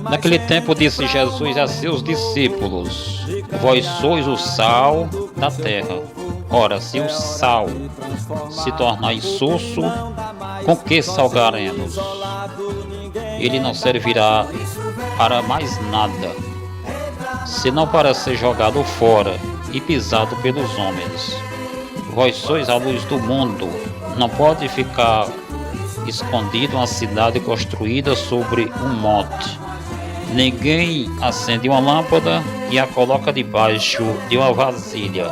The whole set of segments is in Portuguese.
Naquele tempo disse Jesus a seus discípulos: Vós sois o sal da terra. Ora, se o sal se tornar insosso, com que salgaremos? Ele não servirá para mais nada, senão para ser jogado fora e pisado pelos homens. Vós sois a luz do mundo. Não pode ficar escondido uma cidade construída sobre um monte. Ninguém acende uma lâmpada e a coloca debaixo de uma vasilha,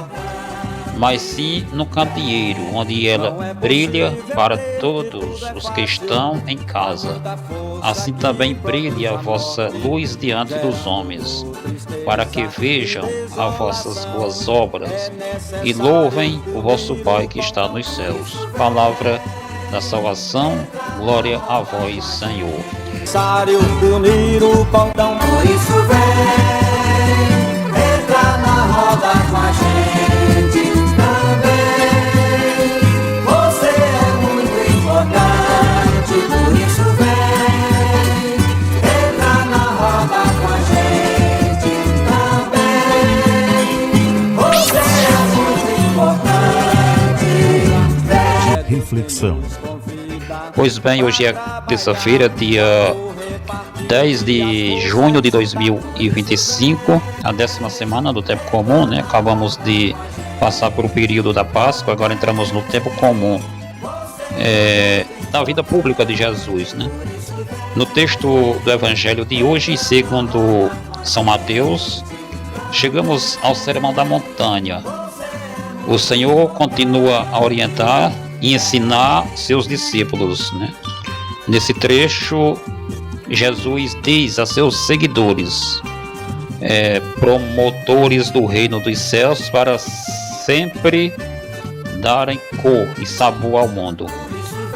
mas sim no candeeiro, onde ela brilha para todos os que estão em casa. Assim também brilhe a vossa luz diante dos homens, para que vejam as vossas boas obras e louvem o vosso Pai que está nos céus. Palavra da salvação, glória a vós, Senhor. Unir o pontão, por isso vem, entra na roda com a gente também. Você é muito importante, por isso vem, entra na roda com a gente também. Você é muito importante. Reflexão. Pois bem, hoje é terça-feira, dia 10 de junho de 2025, a 10ª semana do tempo comum, né? Acabamos de passar por um período da Páscoa, agora entramos no tempo comum da vida pública de Jesus, né? No texto do Evangelho de hoje, segundo São Mateus, chegamos ao Sermão da Montanha. O Senhor continua a orientar e ensinar seus discípulos, né? Nesse trecho, Jesus diz a seus seguidores, promotores do reino dos céus, para sempre darem cor e sabor ao mundo.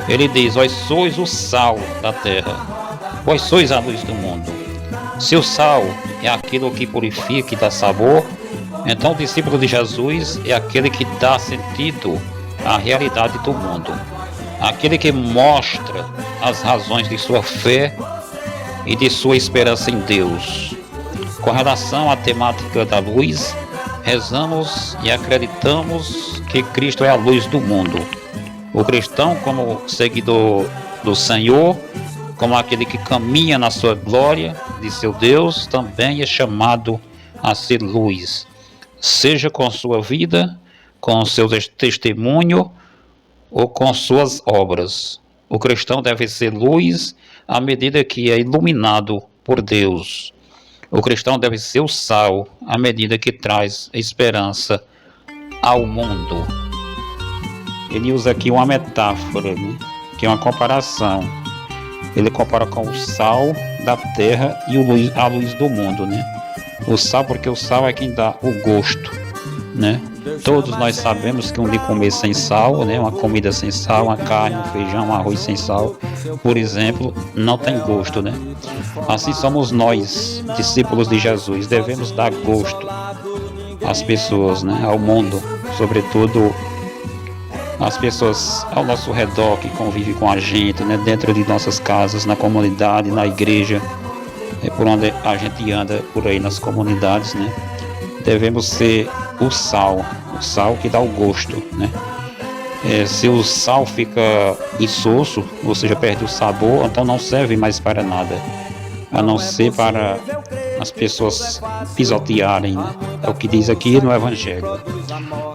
Ele diz: vós sois o sal da terra, vós sois a luz do mundo. Se o sal é aquilo que purifica e dá sabor, então o discípulo de Jesus é aquele que dá sentido à realidade do mundo, aquele que mostra as razões de sua fé e de sua esperança em Deus. Com relação à temática da luz, rezamos e acreditamos que Cristo é a luz do mundo. O cristão, como seguidor do Senhor, como aquele que caminha na sua glória de seu Deus, também é chamado a ser luz, seja com sua vida, com seu testemunho ou com suas obras. O cristão deve ser luz à medida que é iluminado por Deus. O cristão deve ser o sal à medida que traz esperança ao mundo. Ele usa aqui uma metáfora, né? Que é uma comparação. Ele compara com o sal da terra e a luz do mundo, né? O sal, porque o sal é quem dá o gosto, né? Todos nós sabemos que de comer sem sal, né? Uma comida sem sal, uma carne, um feijão, um arroz sem sal, por exemplo, não tem gosto, né? Assim somos nós, discípulos de Jesus, devemos dar gosto às pessoas, né? Ao mundo, sobretudo as pessoas ao nosso redor que convivem com a gente, né? Dentro de nossas casas, na comunidade, na igreja, por onde a gente anda por aí nas comunidades, né? Devemos ser o sal que dá o gosto, né? Se o sal fica insosso, ou seja, perde o sabor, então não serve mais para nada, a não ser para as pessoas pisotearem, né? É o que diz aqui no Evangelho.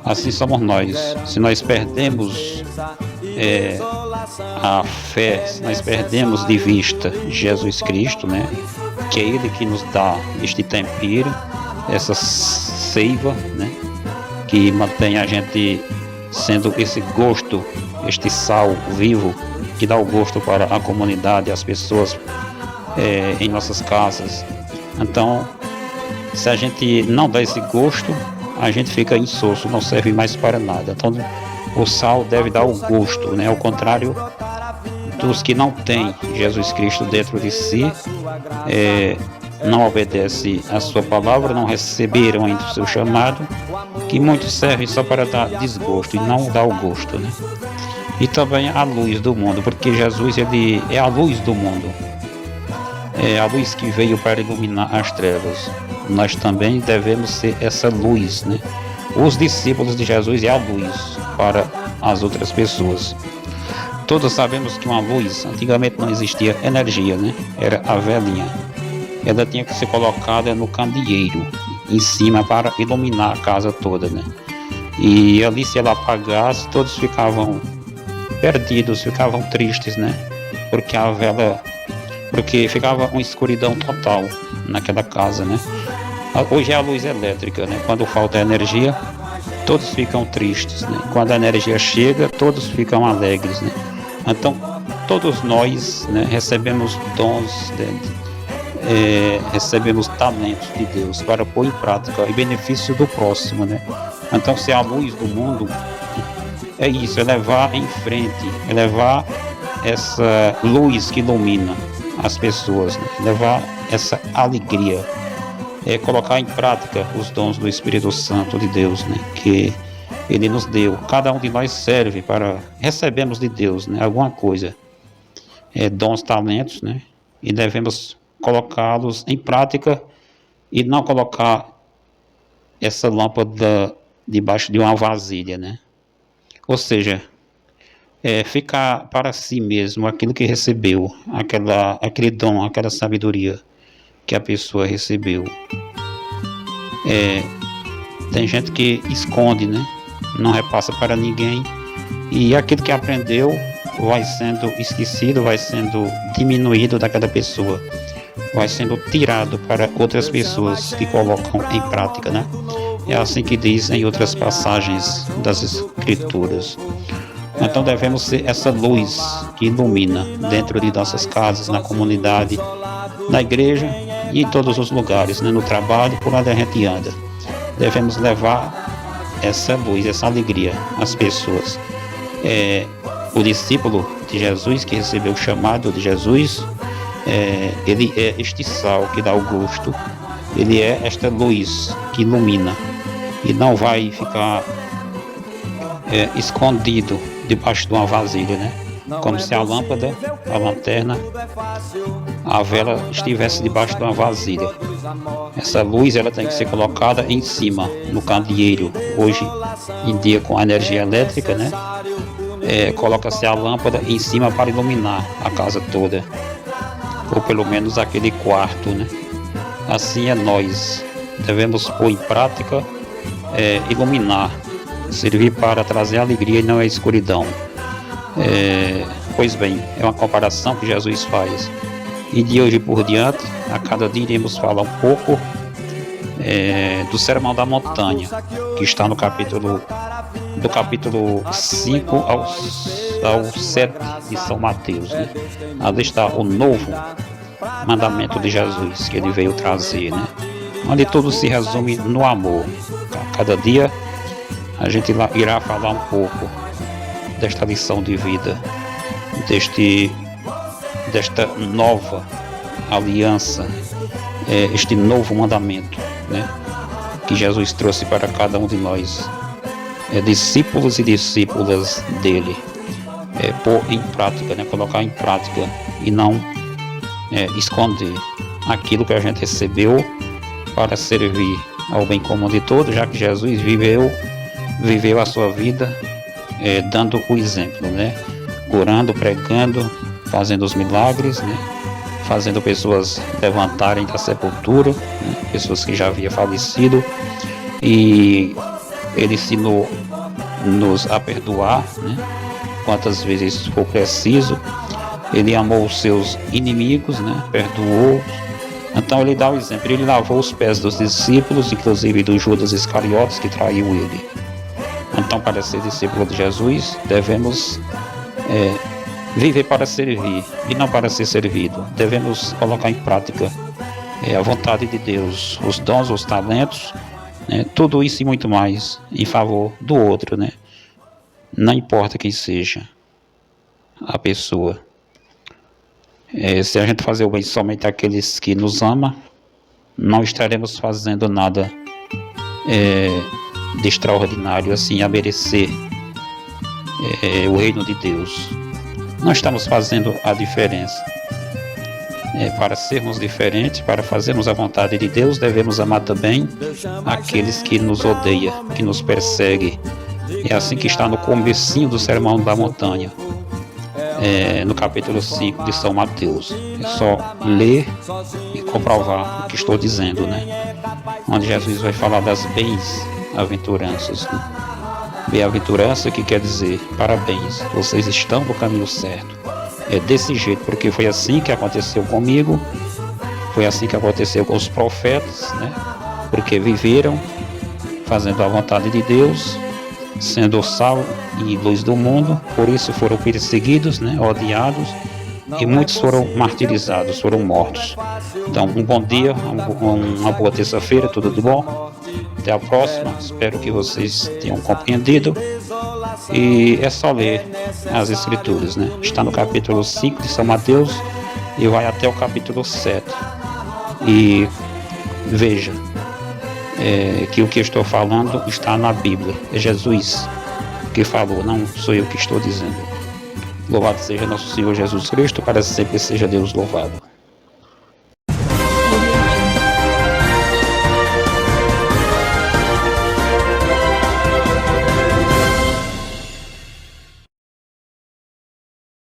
Assim somos nós. Se nós perdemos a fé, se nós perdemos de vista Jesus Cristo, né? Que é Ele que nos dá este tempero, essa seiva, né? Que mantém a gente sendo esse gosto, este sal vivo, que dá o gosto para a comunidade, as pessoas em nossas casas. Então, se a gente não dá esse gosto, a gente fica insosso, não serve mais para nada. Então, o sal deve dar o gosto, né? Ao contrário dos que não têm Jesus Cristo dentro de si, não obedecem a sua palavra, não receberam ainda o seu chamado, que muitos servem só para dar desgosto e não dar o gosto, né? E também a luz do mundo, porque Jesus, ele é a luz do mundo. é a luz que veio para iluminar as trevas. Nós também devemos ser essa luz, né? Os discípulos de Jesus é a luz para as outras pessoas. Todos sabemos que uma luz, antigamente não existia energia, né? Era a velinha. Ela tinha que ser colocada no candeeiro, em cima, para iluminar a casa toda, né? E ali, se ela apagasse, todos ficavam perdidos, ficavam tristes, né? Porque ficava uma escuridão total naquela casa, né? Hoje é a luz elétrica, né? Quando falta energia, todos ficam tristes, né? Quando a energia chega, todos ficam alegres, né? Então, todos nós, né, recebemos dons, recebemos talentos de Deus para pôr em prática em benefício do próximo, né? Então, se a luz do mundo é isso, é levar em frente, é levar essa luz que ilumina as pessoas, né? Levar essa alegria, colocar em prática os dons do Espírito Santo de Deus, né? Que Ele nos deu. Cada um de nós serve para recebemos de Deus, né? Alguma coisa, dons, talentos, né? E devemos colocá-los em prática e não colocar essa lâmpada debaixo de uma vasilha, né? Ou seja, ficar para si mesmo aquilo que recebeu, aquele dom, aquela sabedoria que a pessoa recebeu. Tem gente que esconde, né? Não repassa para ninguém, e aquilo que aprendeu vai sendo esquecido, vai sendo diminuído daquela pessoa, vai sendo tirado para outras pessoas que colocam em prática, né? É assim que diz em outras passagens das Escrituras. Então devemos ser essa luz que ilumina dentro de nossas casas, na comunidade, na igreja e em todos os lugares, né? No trabalho, por onde a gente anda. Devemos levar essa luz, essa alegria às pessoas. O discípulo de Jesus, que recebeu o chamado de Jesus, ele é este sal que dá o gosto, ele é esta luz que ilumina e não vai ficar escondido debaixo de uma vasilha, né? Como se a lâmpada, a lanterna, a vela estivesse debaixo de uma vasilha. Essa luz, ela tem que ser colocada em cima, no candeeiro. Hoje em dia, com a energia elétrica, né? Coloca-se a lâmpada em cima para iluminar a casa toda, ou pelo menos aquele quarto, né? Assim é nós. Devemos pôr em prática, iluminar, servir para trazer alegria e não a escuridão. Pois bem, é uma comparação que Jesus faz. E de hoje por diante, a cada dia iremos falar um pouco do Sermão da Montanha, que está no capítulo 5 ao 7 de São Mateus, né? Ali está o novo mandamento de Jesus que ele veio trazer, né? Onde tudo se resume no amor. A cada dia a gente irá falar um pouco desta lição de vida, desta nova aliança, este novo mandamento, né, que Jesus trouxe para cada um de nós, discípulos e discípulas dele, pôr em prática, né, colocar em prática e não esconder aquilo que a gente recebeu para servir ao bem comum de todos, já que Jesus viveu a sua vida dando o exemplo, né? Curando, pregando, fazendo os milagres, né? Fazendo pessoas levantarem da sepultura, né? Pessoas que já haviam falecido, e ele ensinou-nos a perdoar, né? Quantas vezes for preciso. Ele amou os seus inimigos, né? Perdoou. Então ele dá o exemplo, ele lavou os pés dos discípulos, inclusive do Judas Iscariotes, que traiu ele. Então, para ser discípulo de Jesus, devemos viver para servir e não para ser servido. Devemos colocar em prática a vontade de Deus, os dons, os talentos, né? Tudo isso e muito mais em favor do outro, né? Não importa quem seja a pessoa. Se a gente fazer o bem somente àqueles que nos amam, não estaremos fazendo nada de extraordinário assim a merecer o reino de Deus. Não estamos fazendo a diferença. Para sermos diferentes, para fazermos a vontade de Deus, devemos amar também aqueles que nos odeiam, que nos perseguem. É assim que está no comecinho do Sermão da Montanha, no capítulo 5 de São Mateus. É só ler e comprovar o que estou dizendo, né? Onde Jesus vai falar das bem-aventuranças, né? Bem-aventurança que quer dizer, parabéns, vocês estão no caminho certo. É desse jeito, porque foi assim que aconteceu comigo, foi assim que aconteceu com os profetas, né? Porque viveram fazendo a vontade de Deus, sendo sal e luz do mundo, por isso foram perseguidos, né? Odiados, e muitos foram martirizados, foram mortos. Então, um bom dia, uma boa terça-feira, tudo de bom. Até a próxima, espero que vocês tenham compreendido. E é só ler as escrituras, né? Está no capítulo 5 de São Mateus e vai até o capítulo 7. E veja que o que eu estou falando está na Bíblia. É Jesus que falou, não sou eu que estou dizendo. Louvado seja nosso Senhor Jesus Cristo, para sempre seja Deus louvado.